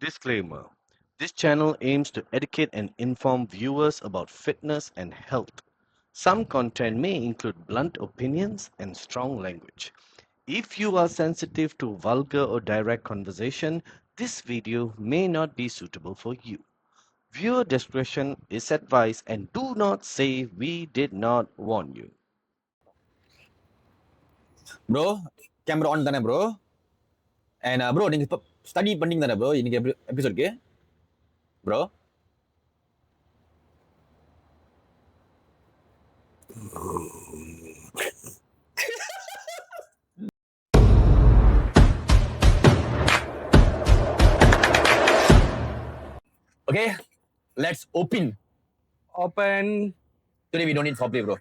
Disclaimer: this channel aims to educate and inform viewers about fitness and health. Some content may include blunt opinions and strong language. If you are sensitive to vulgar or direct conversation, this video may not be suitable for you. Viewer discretion is advised and do not say we did not warn you. Bro camera on தானே bro and bro நீங்கள் இப்போ study பண்ணிங்க தானே bro இன்னைக்கு எபிசோட்க்கு bro okay let's open today we don't need foreplay bro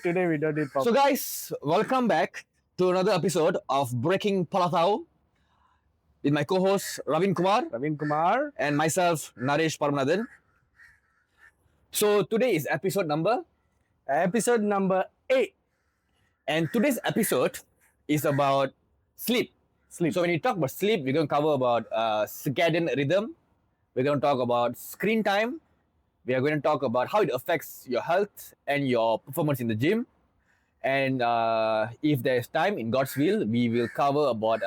Today we don't need pop. So guys, welcome back to another episode of Breaking Palatau with my co-host Ravind Kumar. and myself Narresh Paramanathan. So today is episode number Episode number 8. and today's episode is about sleep. Sleep. So when you talk about sleep, we're going to cover about circadian rhythm. We're going to talk about screen time. We are going to talk about how it affects your health and your performance in the gym. And if there's time, in God's will, we will cover about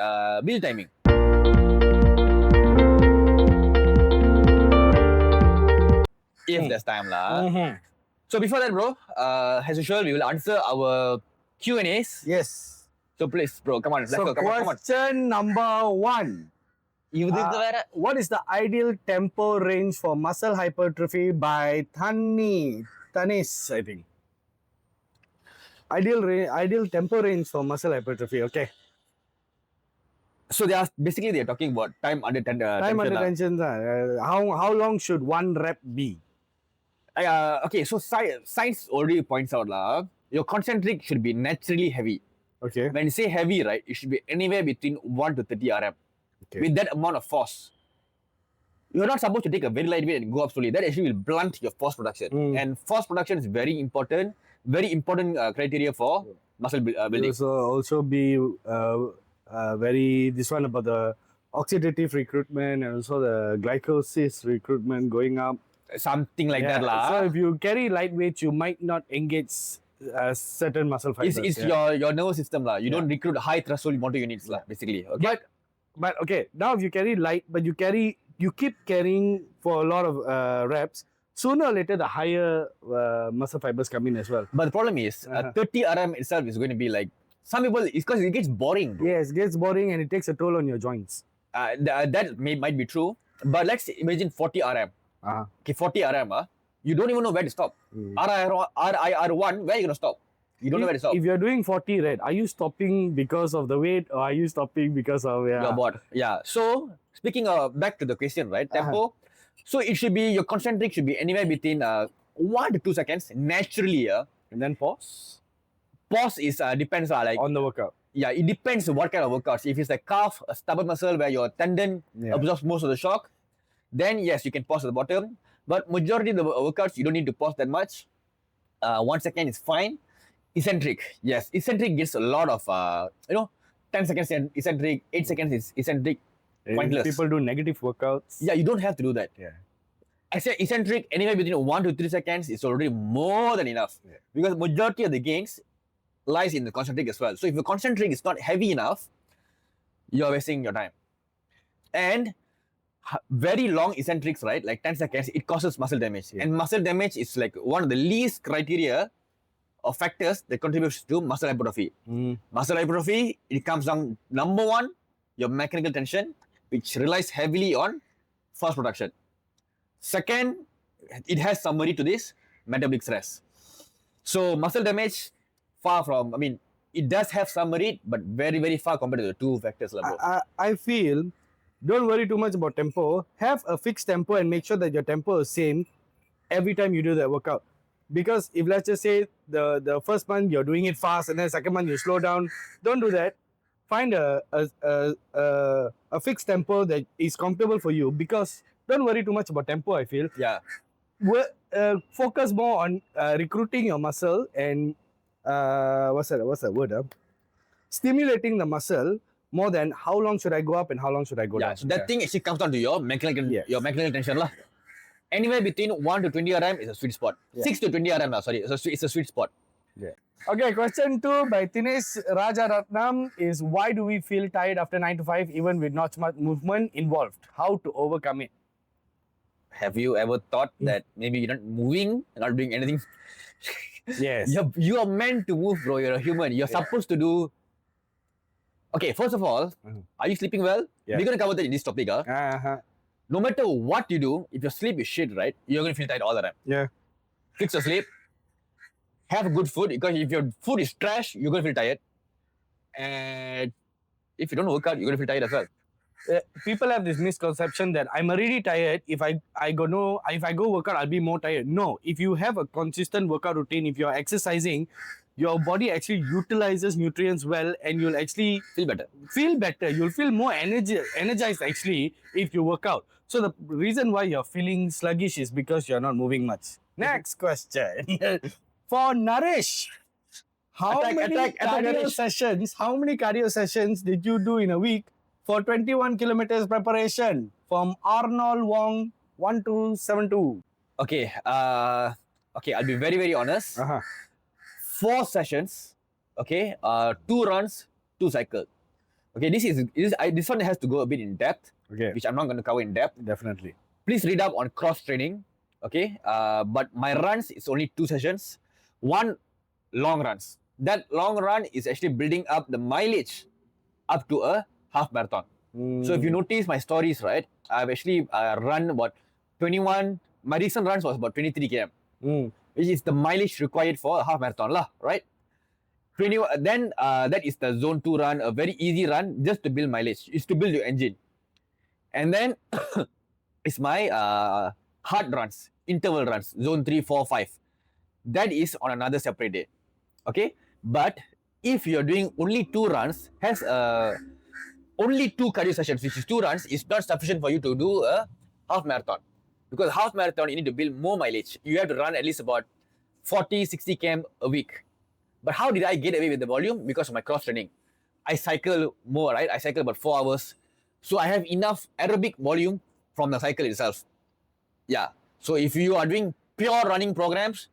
meal timing. If there's time lah. Mhm. So before that, bro, as usual, we will answer our Q&As. Yes. So please, bro, come on, let's So go. Come on. question number 1. இதுக்கு வேற What is the ideal tempo range for muscle hypertrophy by Tanis, I think. Ideal tempo range for muscle hypertrophy. Okay. So they're talking about time under Time tension under lah. tension. How long should one rep be? Okay, so science already points out lah. Your concentric should be naturally heavy. Okay. When you say heavy, right, it should be anywhere between 1 to 30 RM. Okay. With that amount of force. You're not supposed to take a very light weight and go up slowly. That actually will blunt your force production. And force production is very important criteria for muscle building. Also be very this one about the oxidative recruitment and also the glycolysis recruitment going up. Something like that lah. So if you carry light weights, you might not engage certain muscle fibers. It's your nervous system lah. You don't recruit high threshold motor units lah, basically. Okay. But okay, now if you carry light, but you keep carrying for a lot of reps, sooner or later the higher muscle fibers come in as well. But the problem is 30 RM itself is going to be like some people. It's because it gets boring. Bro. Yes, it gets boring and it takes a toll on your joints. That might be true. But let's imagine 40 RM. Okay, 40 RM. You don't even know where to stop. RIR1, where are you going to stop? You don't know where to stop. If you're doing 40, right, are you stopping because of the weight or are you stopping because of your board? Yeah. So speaking of back to the question, right? Tempo. So it should be your concentric should be anywhere between 1 to 2 seconds naturally. And then pause. Pause is depends like On the workout. Yeah, it depends what kind of workouts. If it's a calf, a stubborn muscle where your tendon absorbs most of the shock, then yes, you can pause at the bottom. But majority of the workouts, you don't need to pause that much. 1 second is fine. Eccentric, yes. Eccentric gets a lot of, 10 seconds eccentric, 8 seconds is eccentric. Pointless. People do negative workouts. Yeah, you don't have to do that. Yeah. I say eccentric anywhere between 1 to 3 seconds is already more than enough. Yeah. Because majority of the gains lies in the concentric as well. So if the concentric is not heavy enough, you're wasting your time. And very long eccentrics, right? Like 10 seconds, it causes muscle damage. Yeah. And muscle damage is like one of the least criteria or factors that contributes to muscle hypertrophy. Muscle hypertrophy, it comes down, number one, your mechanical tension, which relies heavily on force production. Second, it has summary to this, metabolic stress. So muscle damage, far from, it does have summary, but very, very far compared to the two factors. I feel, don't worry too much about tempo. Have a fixed tempo and make sure that your tempo is same every time you do that workout. Because if let's just say the first month you're doing it fast and then second month you slow down, don't do that. Find a fixed tempo that is comfortable for you. Because don't worry too much about tempo, I feel. Yeah. Focus more on recruiting your muscle and what's that word? Stimulating the muscle more than how long should I go up and how long should I go Yeah, down. so that thing actually comes down to your mechanical, Yes. your mechanical tension lah. Anywhere between 1 to 20 RM is a sweet spot. Yeah. 6 to 20 RM lah, sorry, it's a sweet spot. Yeah. Okay, question 2 by Tinesh Rajaratnam is why do we feel tired after 9 to 5 even with not much movement involved? How to overcome it? Have you ever thought that maybe you're not moving, not doing anything? Yes. You are meant to move, bro. You're a human. You're supposed to do. Okay, first of all, are you sleeping well? Yeah. We're gonna cover that in this topic. Uh-huh. No matter what you do, if your sleep is shit, right, you're gonna feel tired all the time. Yeah. Fix your sleep. Have good food because if your food is trash, you're gonna feel tired. And if you don't work out, you're gonna feel tired as well. People have this misconception that I'm already tired. If I go work out, I'll be more tired. No, if you have a consistent workout routine, if you're exercising, your body actually utilizes nutrients well, and you'll actually Feel better. You'll feel more energized actually if you work out. So the reason why you're feeling sluggish is because you're not moving much. Next question for Narresh. How many cardio sessions did you do in a week for 21 kilometers preparation from Arnold Wong 1272? Okay. I'll be very, very honest. 4 sessions. Okay. 2 runs, 2 cycles. Okay. This one has to go a bit in depth. Okay. Which I'm not going to cover in depth. Definitely. Please read up on cross training. Okay. But my runs is only 2 sessions. 1 long runs. That long run is actually building up the mileage up to a half marathon. So if you notice my stories, right, I've actually run about 21. My recent runs was about 23 km, which is the mileage required for a half marathon, lah, right? 21. Then that is the zone 2 run, a very easy run, just to build mileage. It's to build your engine. And then it's my hard runs, interval runs, zone 3, 4, 5. That is on another separate day. Okay, but if you're doing only 2 runs, has only 2 cardio sessions, which is 2 runs, is not sufficient for you to do a half marathon. Because half marathon, you need to build more mileage. You have to run at least about 40, 60 km a week. But how did I get away with the volume? Because of my cross training. I cycle more, right? I cycle about 4 hours. So I have enough aerobic volume from the cycle itself. Yeah. So if you are doing pure running programs,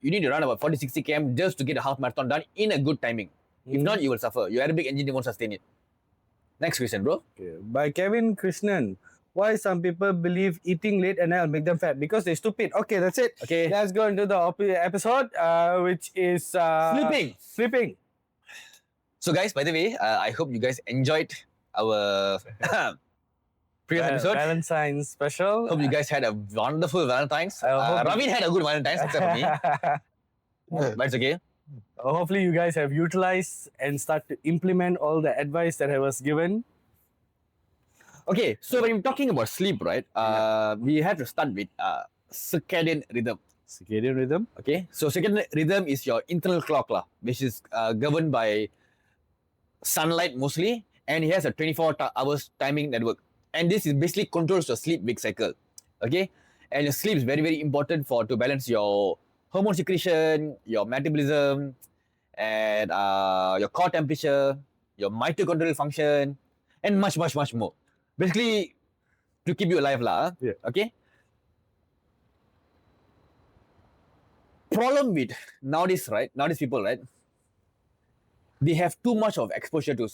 you need to run about 40, 60 km just to get a half marathon done in a good timing. If not, you will suffer. Your aerobic engine won't sustain it. Next question, bro. Okay. By Kevin Krishnan. Why some people believe eating late at night will make them fat? Because they're stupid. Okay, that's it. Okay. Let's go into the episode, which is... Sleeping. So guys, by the way, I hope you guys enjoyed our previous episode. Valentine's special. Hope you guys had a wonderful Valentine's. Ravind had a good Valentine's except for me. But it's okay. Hopefully you guys have utilized and start to implement all the advice that I was given. Okay, so when we're talking about sleep, right, we have to start with circadian rhythm. Circadian rhythm. Okay, so circadian rhythm is your internal clock, which is governed by sunlight mostly, and it has a 24 hours timing network. And this is basically controls your sleep-wake cycle. Okay, and your sleep is very, very important to balance your hormone secretion, your metabolism, and your core temperature, your mitochondrial function, and much, much, much more. Basically, to keep you alive, lah. Yeah. Okay. Problem with nowadays people, right? They have too much of exposure to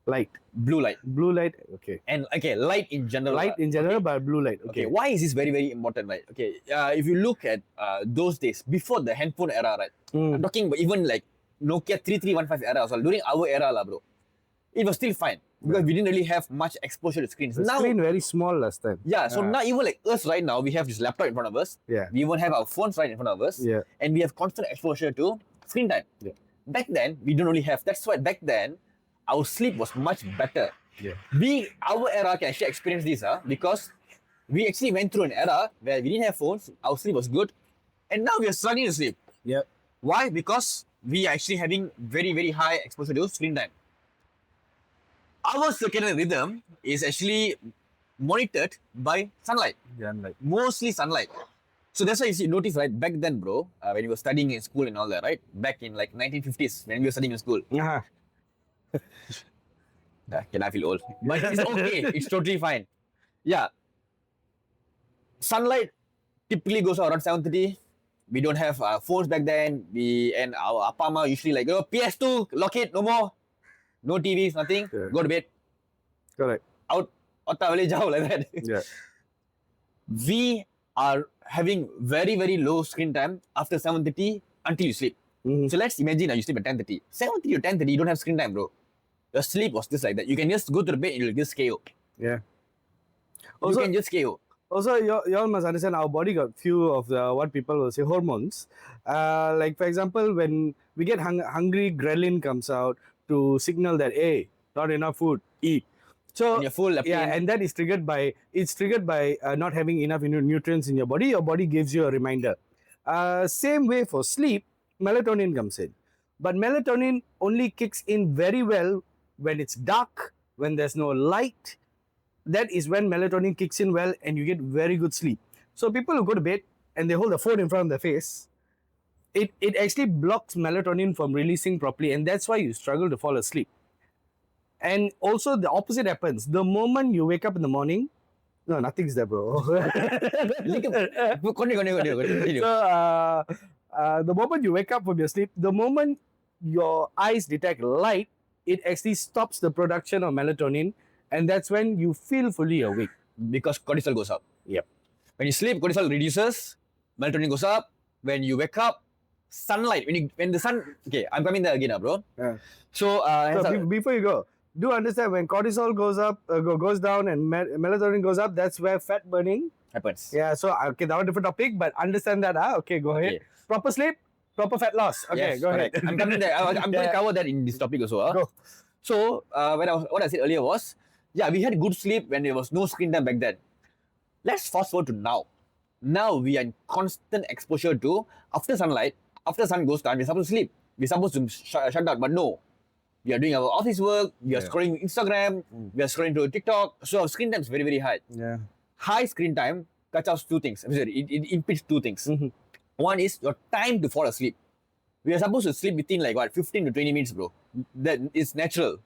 Light. blue light. Blue light. Okay. And okay, light in general. Light in general, but blue light. Okay, Okay. why is this very, very important, right? Okay, if you look at those days, before the handphone era, right? I'm talking about even like Nokia 3315 era as well, during our era, lah, bro. It was still fine because we didn't really have much exposure to screens. The screen very small last time. Yeah, so now even like us right now, we have this laptop in front of us. Yeah. We even have our phones right in front of us. Yeah. And we have constant exposure to screen time. Yeah. Back then, we don't really have. That's why back then, our sleep was much better. Yeah. Our era can actually experience this because we actually went through an era where we didn't have phones, our sleep was good, and now we are struggling to sleep. Yeah. Why? Because we are actually having very, very high exposure to screen time. Our circadian rhythm is actually monitored by sunlight, Yeah. Like. mostly sunlight. So that's why you notice, right? Back then, bro, when you were studying in school and all that, right? Back in like 1950s, when we were studying in school. Uh-huh. Can I feel old? But it's okay. It's totally fine. Yeah. Sunlight typically goes around 7:30. We don't have phones back then. And our appa ma usually like, oh, PS2, lock it, no more. No TVs, nothing. Yeah. Go to bed. Correct. Out. Otta boleh jauh like that. Yeah. We are having very, very low screen time after 7:30 until you sleep. Mhm. So let's imagine you sleep at 10:30. 7:30 or 10:30, you don't have screen time, bro. Your sleep was just like that. You can just go to the bed and you'll just KO. Yeah. You Also, can just KO. Also, you all must understand our body got few of the what people will say hormones. Like for example, when we get hungry, ghrelin comes out to signal that hey, not enough food, eat. So And you're full, yeah, and that is triggered by not having enough nutrients in your body. Your body gives you a reminder. Same way for sleep, melatonin comes in, but melatonin only kicks in very well when it's dark, when there's no light. That is when melatonin kicks in well and you get very good sleep. So people who go to bed and they hold the phone in front of their face, it actually blocks melatonin from releasing properly, and that's why you struggle to fall asleep. And also the opposite happens. The moment you wake up in the morning, no, nothing's there, bro. Continue. So the moment you wake up from your sleep, the moment your eyes detect light, it actually stops the production of melatonin, and that's when you feel fully awake. Because cortisol goes up. Yep. When you sleep, cortisol reduces, melatonin goes up. When you wake up, sunlight. When the sun. Okay, I'm coming there again, bro. Yeah. So, Before you go, do understand when cortisol goes up, goes down, and melatonin goes up, that's where fat burning. happens. Yeah. So okay, that was a different topic, but understand that. Okay, go ahead. Okay. Proper sleep, proper fat loss. Okay, Yes, go correct. ahead. I'm coming there. I'm going to cover that in this topic also. Go. So, what I said earlier was, yeah, we had good sleep when there was no screen time back then. Let's fast forward to now. Now we are in constant exposure to after sunlight. After sun goes down, we're supposed to sleep. We're supposed to shut down, but no. We are doing our office work. We are scrolling Instagram. We are scrolling to TikTok. So our screen time is very, very high. Yeah. High screen time cuts out two things. I'm sorry, it impedes two things. Mhm. One is your time to fall asleep. We are supposed to sleep within like what 15 to 20 minutes, bro. That is natural.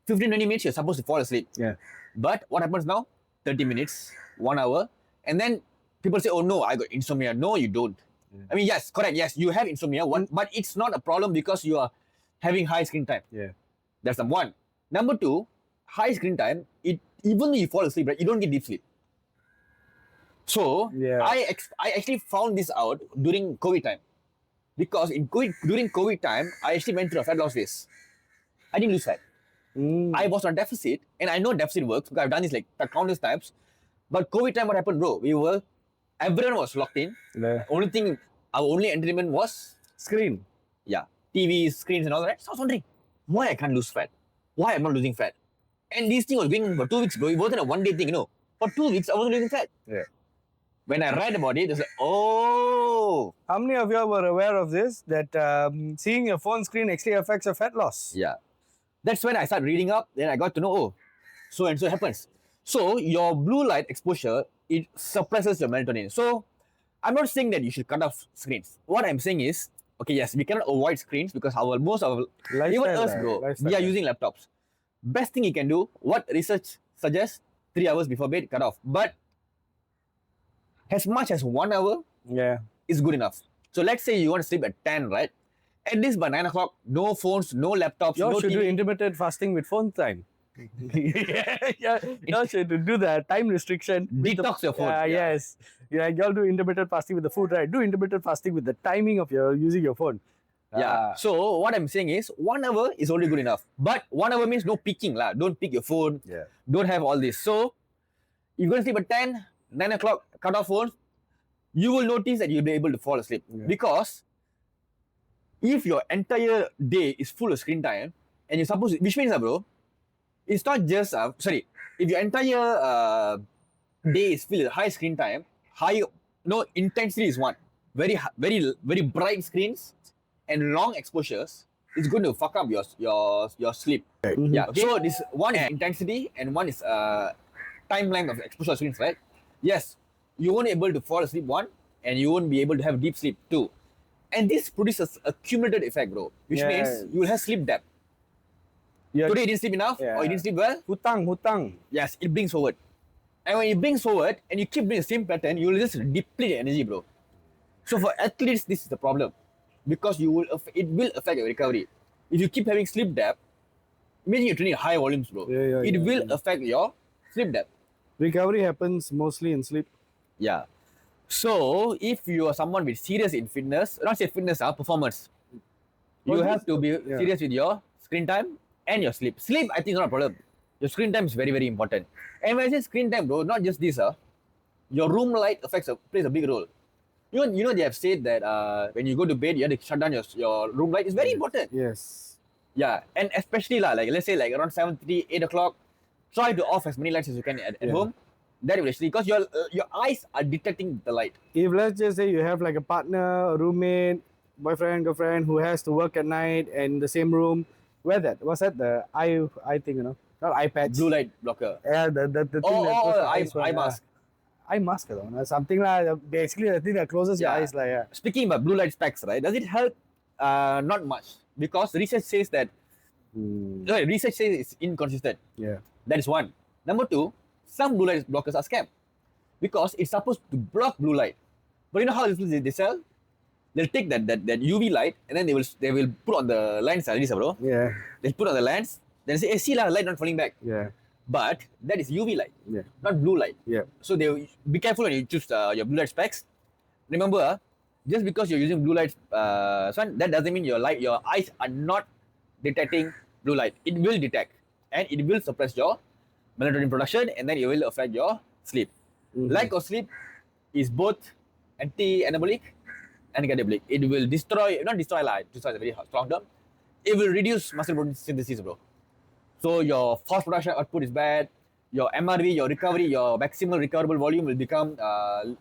15 20 minutes you're supposed to fall asleep. Yeah. But what happens now? 30 minutes, 1 hour, and then people say, "Oh no, I got insomnia." No, you don't. I mean, yes, correct. Yes, you have insomnia, but it's not a problem because you are having high screen time. Yeah. That's number one. Number two, high screen time. Even though you fall asleep, right, you don't get deep sleep. So Yeah. I actually found this out during COVID time, because during COVID time, I actually went through a fat loss phase. I didn't lose fat. I was on deficit, and I know deficit works because I've done this like countless times. But COVID time, what happened, bro? Everyone was locked in. The Our only entertainment was, screen. TVs, screens, and all that. So I was wondering why I can't lose fat, why I'm not losing fat. And this thing was going on for 2 weeks, bro. It wasn't a one day thing, For 2 weeks, I wasn't losing fat. Yeah. When I read about it, I was like, oh. How many of you were aware of this? That seeing your phone screen actually affects your fat loss. Yeah. That's when I started reading up. Then I got to know, so and so happens. So your blue light exposure, it suppresses your melatonin. So I'm not saying that you should cut off screens. What I'm saying is, okay, yes, we cannot avoid screens because most of our, even us, bro, we are using laptops. Best thing you can do, what research suggests, 3 hours before bed, cut off. But as much as 1 hour Yeah. is good enough. So let's say you want to sleep at 10, right? At least by 9 o'clock, no phones, no laptops, You no should do TV. intermittent fasting with phone time. yeah, you should do the time restriction. with Detox your phone. Yeah, Yeah. yes. Yeah, y'all do intermittent fasting with the food, right? Do intermittent fasting with the timing of your using your phone. Yeah. So what I'm saying is 1 hour is already good enough. But 1 hour means no peeking lah. Don't pick your phone. Yeah. Don't have all this. So you're going to sleep at 10, 9 o'clock, cut off phones. You will notice that you'll be able to fall asleep. Yeah. Because if your entire day is full of screen time, and you're supposed to, which means, bro, it's not just, if your entire day is filled with high screen time, intensity is one. Very, very, very bright screens and long exposures, it's going to fuck up your sleep. Mhm. Yeah. So this one is intensity and one is timeline of exposure screens, right? Yes, you won't be able to fall asleep one, and you won't be able to have deep sleep too. And this produces a cumulative effect, bro, which means you will have sleep debt. Yeah. Today you didn't sleep enough or you didn't sleep well. Hutang. Yes, it brings forward. And when it brings forward and you keep doing the same pattern, you will just deplete your energy, bro. So for athletes, this is the problem because it will affect your recovery. If you keep having sleep debt, imagine you're training high volumes, bro. It will affect your sleep debt. Recovery happens mostly in sleep. Yeah. So if you are someone with serious in fitness, not say fitness, performance, you have to be serious with your screen time and your sleep. Sleep, I think, is not a problem. Your screen time is very, very important. And when I say screen time, bro, not just this, your room light plays a big role. You know they have said that when you go to bed, you have to shut down your room light. It's very important. Yes. Yeah, and especially like let's say like around 7:30, 8 o'clock, try to off as many lights as you can at home. That will actually, because your eyes are detecting the light. If let's just say you have like a partner, a roommate, boyfriend, girlfriend who has to work at night and in the same room, wear that. What's that? The eye thing, not iPads. Blue light blocker. Yeah, the thing that goes to eyes, eye mask. Eye mask, something like basically the thing that closes your eyes, like Speaking about blue light specs, right? Does it help? Not much, because research says that. Research says it's inconsistent. Yeah. That is one. Number two, some blue light blockers are scam because it's supposed to block blue light. But you know how they sell? They'll take that UV light and then they will put on the lens, bro. Yeah. They'll put on the lens, then say, hey, see la, light not falling back. Yeah. But that is UV light, Yeah. not blue light. Yeah. So they be careful when you choose your blue light specs. Remember, just because you're using blue light, son, that doesn't mean your eyes are not detecting blue light. It will detect and it will suppress your melatonin production, and then it will affect your sleep. Lack of sleep is both anti-anabolic and catabolic. It will destroy, not destroy life, destroy is a very strong term. It will reduce muscle protein synthesis, bro. So your force production output is bad. Your MRV, your recovery, your maximal recoverable volume will become vanga.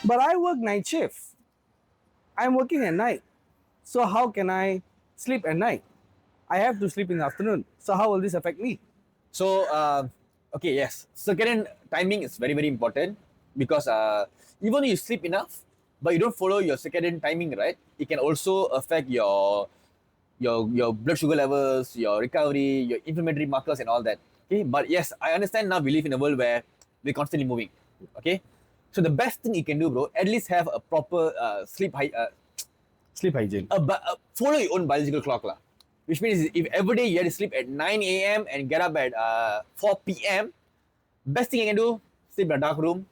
But I work night shift. I'm working at night. So how can I sleep at night? I have to sleep in the afternoon. So how will this affect me? So okay, yes, circadian timing is very, very important because even though you sleep enough, but you don't follow your circadian timing, right? It can also affect your blood sugar levels, your recovery, your inflammatory markers, and all that. Okay, but yes, I understand now we live in a world where we're constantly moving. Okay, so the best thing you can do, bro, at least have a proper sleep hygiene. Follow your own biological clock, lah. Which means if every day you have to sleep at 9 a.m. and get up at 4 p.m., best thing you can do, sleep in a dark room.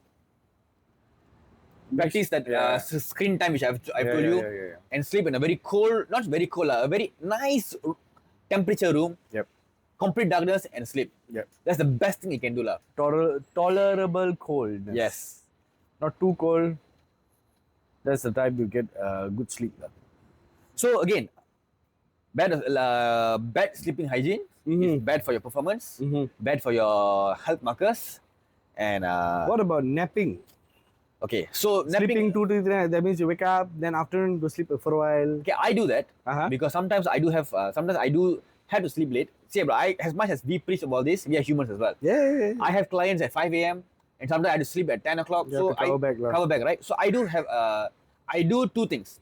Practice that screen time which I've told you, and sleep in a very cold, not very cold, a very nice temperature room. Yep. Complete darkness and sleep. Yep. That's the best thing you can do, lah. Tolerable coldness. Yes. Not too cold. That's the time you get good sleep. So again, bad sleeping hygiene is bad for your performance, bad for your health markers, and what about napping? Okay, so Sleeping 2 to 3, that means you wake up, then afternoon go sleep for a while. Okay, I do that because sometimes I do have to sleep late. See, bro, as much as we preach about this, we are humans as well. Yeah. I have clients at 5 a.m. and sometimes I have to sleep at 10 o'clock. You So have to cover back, right? So I do have I do two things.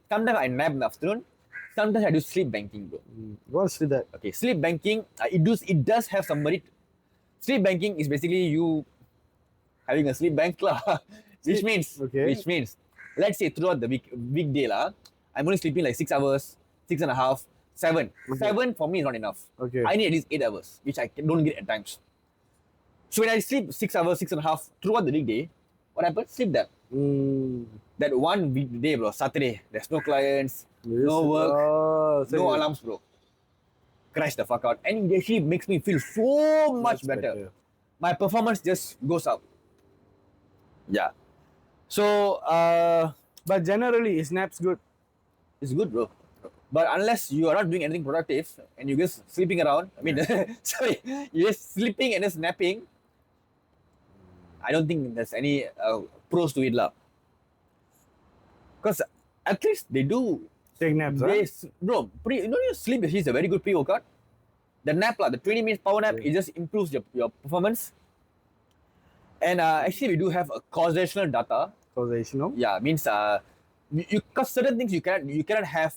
Sometimes I nap in the afternoon. Sometimes I do sleep banking, bro. What's that? Okay, sleep banking. It does have some merit. Sleep banking is basically you having a sleep bank lah. Which means, let's say throughout the weekday lah, I'm only sleeping like 6 hours, 6.5, 7. 7 for me is not enough. Okay. I need at least 8 hours, which I don't get at times. So when I sleep 6 hours, 6.5 throughout the weekday, what happens? Sleep that. That one weekday, bro, Saturday, there's no clients, no work, no alarms, bro. Crash the fuck out. And it actually makes me feel so much better. My performance just goes up. Yeah. So, but generally, snaps good. It's good, bro. But unless you are not doing anything productive and you're just sleeping around, sorry, you're just sleeping and just napping, I don't think there's any pros to it, lah. Because at least they do take naps, bro. Your sleep is a very good pre-workout. The nap, the 20 minutes power nap, it just improves your performance. And actually, we do have a causational data. Causational. Yeah, means you cause certain things you cannot have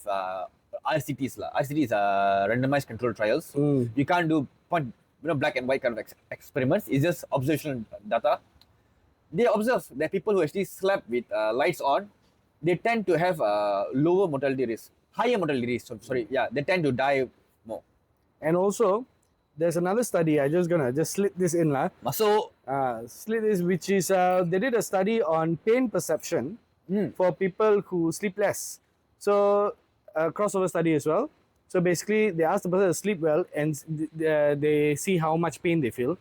RCTs lah. RCT is randomized controlled trials. You can't do black and white kind of experiments. It's just observational data. They observe that people who actually slept with lights on, they tend to have lower mortality risk, higher mortality risk. Sorry, yeah, they tend to die more. And also, there's another study. I just gonna slip this in lah. So Slip this, which is they did a study on pain perception for people who sleep less. So crossover study as well. So basically, they asked the person to sleep well, and they see how much pain they feel.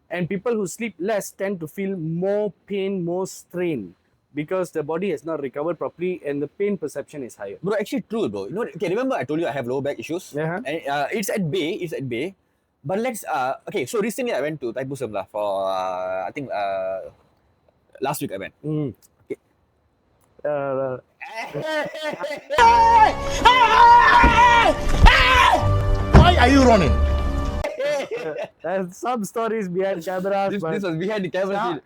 And people who sleep less tend to feel more pain, more strain, because the body has not recovered properly and the pain perception is higher. bro, actually true, bro. You know, okay, remember I told you I have lower back issues. Uh-huh. And it's at bay. It's at bay. But let's okay. So recently I went to Taipusam lah for I think last week I went. Okay. Why are you running? There's some stories behind cameras. This but was behind the camera.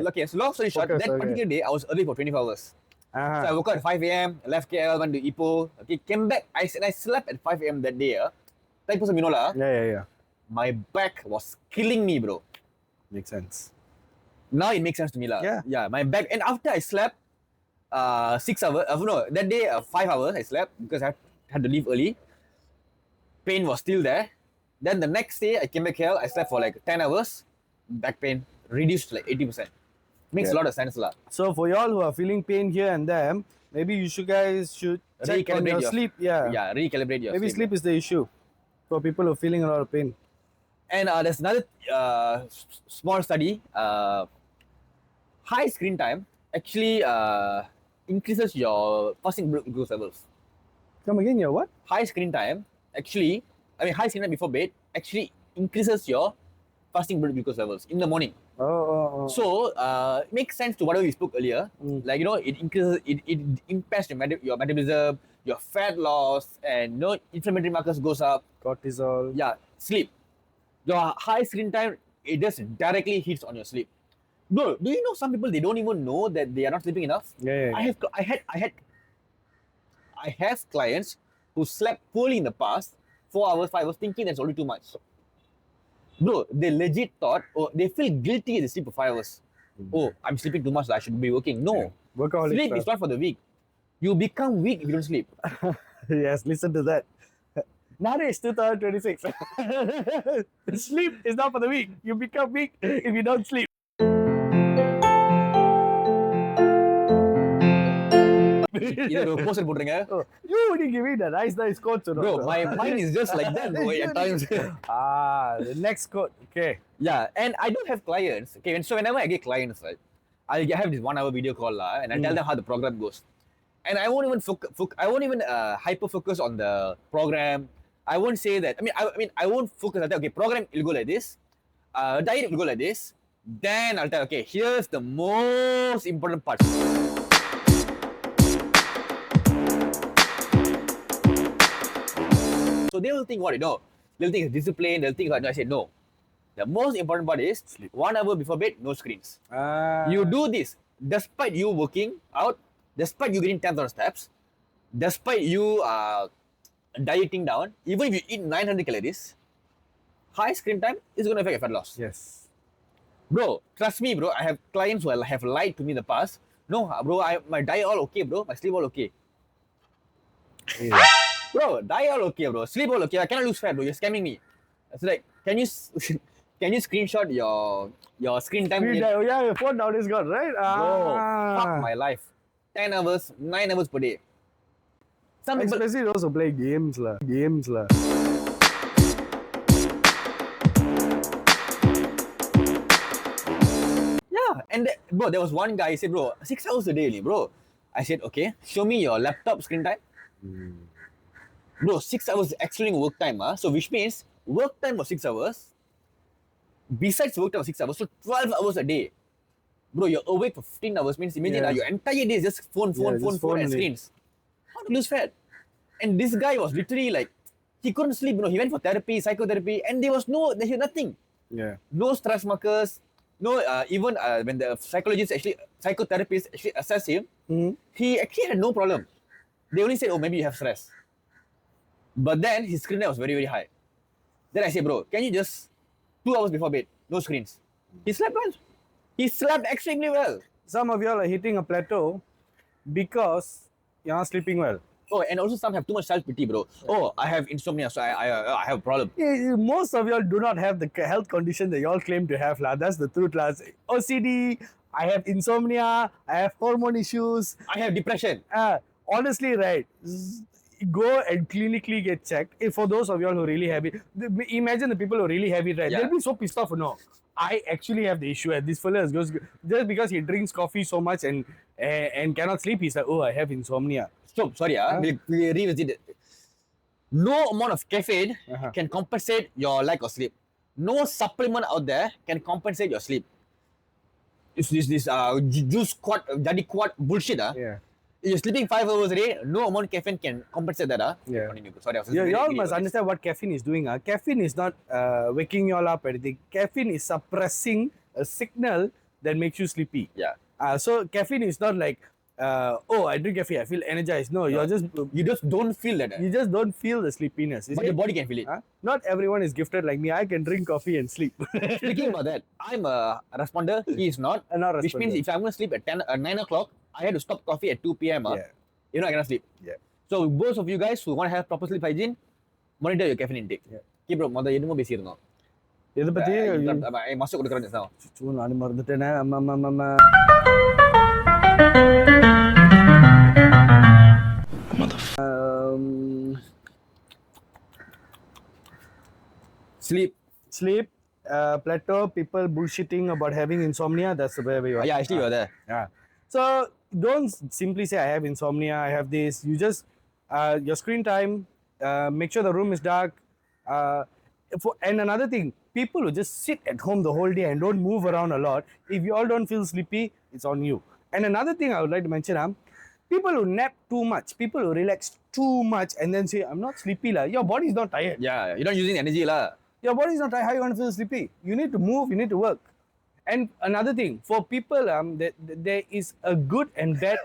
Okay. So long story short, Focus, that okay. particular day I was early for 24 hours. So I woke up at 5 a.m. Left KL, went to Ipoh. Okay, came back. I slept at 5 a.m. that day. Taipusam, you know lah. Yeah. My back was killing me, bro. Makes sense. Now it makes sense to me lah. Yeah. My back. And after I slept 6 hours, no, that day 5 hours I slept because I had to leave early. Pain was still there. Then the next day I came back here, I slept for like 10 hours. Back pain reduced to like 80%. Makes a lot of sense lah. So for y'all who are feeling pain here and there, maybe you guys should check on your sleep. Yeah, recalibrate your Maybe sleep is the issue for people who are feeling a lot of pain. And there's another small study. High screen time actually increases your fasting blood glucose levels. Come again, your what? High screen time actually, high screen time before bed actually increases your fasting blood glucose levels in the morning. Oh. So it makes sense to whatever we spoke earlier. Like, you know, it increases, it impacts your metabolism, your fat loss, and you know, inflammatory markers goes up. Cortisol. Yeah, sleep. Your high screen time, it just directly hits on your sleep. Bro, do you know some people, they don't even know that they are not sleeping enough? Yeah. I have clients who slept poorly in the past, 4 hours, 5 hours, thinking that's already too much. Bro, they legit thought, they feel guilty if they sleep for 5 hours. Oh, I'm sleeping too much, I should be working. No, Workaholic sleep stuff. is not for the weak. You become weak if you don't sleep. Yes, listen to that. Narresh 2026. Sleep is not for the weak. You become weak if you don't sleep. Either ஒரு poster போட்டுருங்க. Oh, you only give me the nice quotes. Bro, my mind is just like that, bro, at times. The next quote. Okay. Yeah, and I do have clients. Okay, so whenever I get clients, right, I have this 1 hour video call and I tell them how the program goes. And I won't even hyper focus on the program. I won't say that. I won't focus on that. Okay, program will go like this. Diet will go like this. Then I'll tell, okay, here's the most important part. So they will think what, you know, they'll think it's discipline, they'll think, no, I said no. The most important part is sleep. 1 hour before bed, no screens. You do this despite you working out, despite you getting 10,000 steps, despite you dieting down, even if you eat 900 calories, high screen time is going to affect your fat loss. Yes. Bro, trust me, bro. I have clients who have lied to me in the past. No, bro, my diet all okay, bro. My sleep all okay. Yeah. Bro, diet all okay, bro. Sleep all okay. I cannot lose fat, bro. You're scamming me. It's like, can you screenshot your screen time? Oh yeah, your phone nowadays got right. Bro, fuck my life. 10 hours, 9 hours per day. Some people, Especially those who play games lah. yeah. And bro, there was one guy, he said, bro, 6 hours a day, only, bro. I said, okay, show me your laptop screen time. Bro, 6 hours excluding work time. So which means work time was 6 hours. Besides work time was 6 hours, so 12 hours a day. Bro, you're awake for 15 hours, means imagine your entire day is just phone and only. screens. How to lose fat? And this guy was literally like, he couldn't sleep, he went for therapy, psychotherapy, and there was nothing. Yeah. No stress markers, even when the psychotherapist actually assessed him, he actually had no problem. They only said, oh, maybe you have stress. But then his screen time was very, very high. Then I said, bro, can you just 2 hours before bed, no screens? He slept well. He slept extremely well. Some of y'all are hitting a plateau because you're not sleeping well. Oh, and also some have too much self-pity, bro. Oh, I have insomnia, so I have a problem. Most of y'all do not have the health condition that y'all claim to have, lah. That's the truth, lah. OCD, I have insomnia, I have hormone issues. I have depression. Honestly, right. Go and clinically get checked. For those of y'all who really have it, imagine the people who really have it, right? Yeah. They'll be so pissed off. No, I actually have the issue. And this fella goes just because he drinks coffee so much and cannot sleep. He's like, oh, I have insomnia. So sorry, we revisit it. No amount of caffeine Uh-huh. can compensate your lack of sleep. No supplement out there can compensate your sleep. It's this juice quad, daddy quad bullshit. Yeah. You're sleeping 5 hours a day. No amount of caffeine can compensate that. Yeah. Continue. Sorry, I was Y'all must understand what caffeine is doing. Caffeine is not waking y'all up or anything. Caffeine is suppressing a signal that makes you sleepy. Yeah. So caffeine is not like, oh, I drink caffeine, I feel energized. No, You just don't feel that. you just don't feel the sleepiness. But your body can feel it. Not everyone is gifted like me. I can drink coffee and sleep. Speaking about that, I'm a responder. He is not. Not Which means responder. if I'm going to sleep at 9 o'clock, I had to stop coffee at 2 p.m. Yeah. You know, I cannot sleep. Yeah. So, both of you guys who want to have proper sleep hygiene, monitor your caffeine intake. Yeah. Okay, bro, மொத என்னமோ பேசியிருந்தோம். எதை பத்தி மாசம் கொடுக்குறேன் just now. நானும் மறந்துட்டேனே. Sleep, plateau, people bullshitting about having insomnia. That's where we are. Yeah, actually you were there. Yeah. So don't simply say I have insomnia, I have this. You just your screen time. Make sure the room is dark. And another thing, people who just sit at home the whole day and don't move around a lot. If you all don't feel sleepy, it's on you. And another thing I would like to mention, people who nap too much, people who relax too much, and then say I'm not sleepy lah. Your body is not tired. Yeah, you're not using energy lah. Your body is not tired. How you want to feel sleepy? You need to move. You need to work. And another thing, for people, there is a good and bad.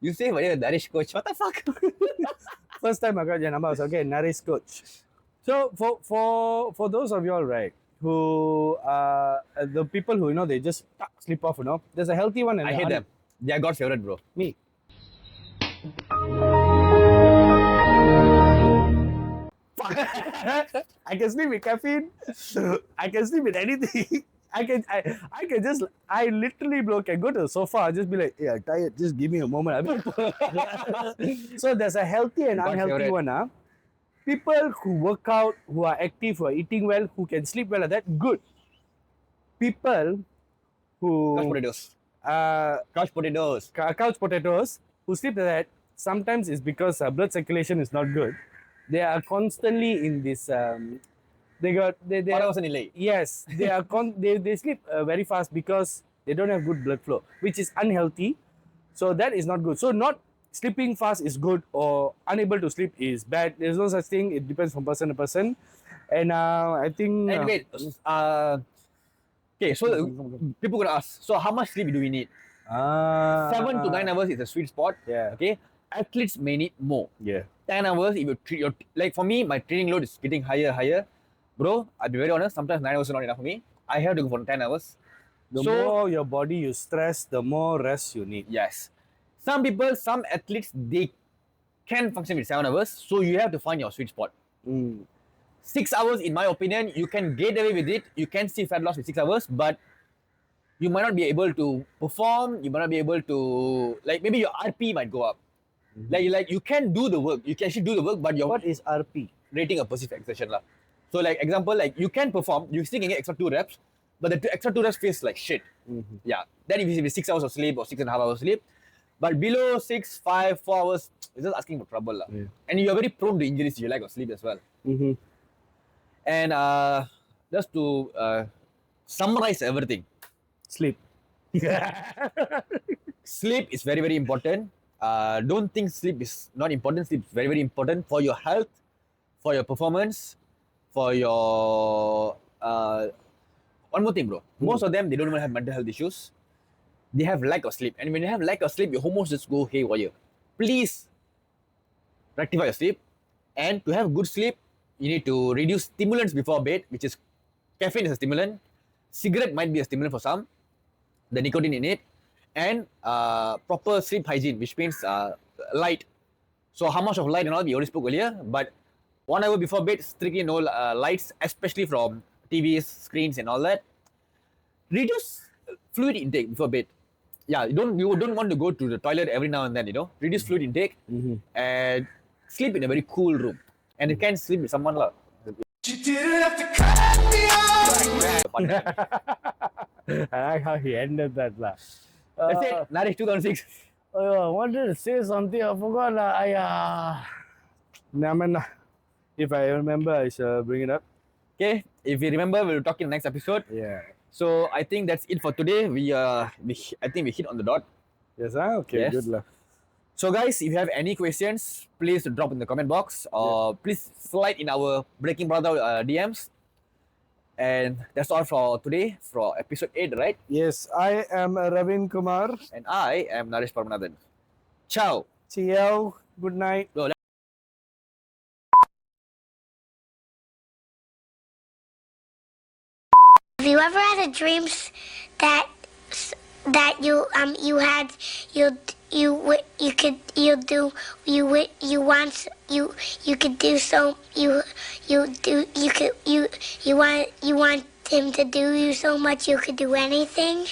You say what you're Narresh coach. What the fuck? First time I got your number, I was okay, Narresh coach. So for those of y'all, right, who the people who they just sleep off, there's a healthy one and I hate them. They are God's favorite, bro. Me. I can sleep with caffeine. I can sleep with anything. I literally, bro, can go to the sofa. I'll just be like, yeah, tired. Just give me a moment. So there's a healthy and God's unhealthy favorite. one. People who work out, who are active, who are eating well, who can sleep well, that good. People who Couch potatoes. couch potatoes who sleep like that, sometimes it's because blood circulation is not good. They are constantly in this. They பரவச நிலை. yes, they are they sleep very fast because they don't have good blood flow, which is unhealthy. So that is not good. So not sleeping fast is good or unable to sleep is bad. There's no such thing. It depends from person to person. And I think. And wait, okay, so people gonna ask, so how much sleep do we need? 7 to 9 hours is a sweet spot. Yeah. Okay, athletes may need more. Yeah. 10 hours, if you treat your, like for me, my training load is getting higher. Bro, I'll be very honest, sometimes 9 hours is not enough for me. I have to go for 10 hours. The more your body you stress, the more rest you need. Yes. Some people, some athletes, they can function with 7 hours, so you have to find your sweet spot. 6 hours, in my opinion, you can get away with it. You can see fat loss with 6 hours, but you might not be able to perform. You might not be able to, like maybe your RP might go up. Like you can do the work. You can actually do the work, but your What is RP? rating of perceived exertion lah. So like example, like you can perform, you still can get extra 2 reps, but the extra 2 reps feels like shit. Yeah. Then if it's 6 hours of sleep or 6.5 hours of sleep, but below 6, 5, 4 hours, it's just asking for trouble lah. Yeah. And you are very prone to injuries if you lack of sleep as well. And just to summarize everything, Sleep. sleep is very, very important. Don't think sleep is not important. Sleep is very, very important for your health, for your performance, for your one more thing, bro. Most of them, they don't even have mental health issues. They have lack of sleep. And when you have lack of sleep, your hormones just go haywire. Please rectify your sleep. And to have good sleep, you need to reduce stimulants before bed, which is caffeine is a stimulant. Cigarette might be a stimulant for some, the nicotine in it, and proper sleep hygiene, which means light. So how much of light and all, we already spoke earlier, but 1 hour before bed, strictly no lights, especially from TVs, screens and all that. Reduce fluid intake before bed. Yeah, you don't want to go to the toilet every now and then, Reduce fluid intake and sleep in a very cool room. And you can sleep with someone. I like how he ended that. That's it. Narresh 2006. I wanted to say something. I forgot. If I remember, I shall bring it up. Okay, if you remember, we'll talk in the next episode. Yeah. So I think that's it for today. I think we hit on the dot. Yes, okay, Yes. good luck. So guys, if you have any questions, please drop in the comment box or please slide in our Breaking Brother DMs. And that's all for today for episode 8, right? Yes, I am Ravind Kumar. And I am Narresh Paramanathan. Ciao. Ciao. Good night. Have you ever had a dreams that you had you could you do you want you could do so you do you could you want him to do you so much you could do anything?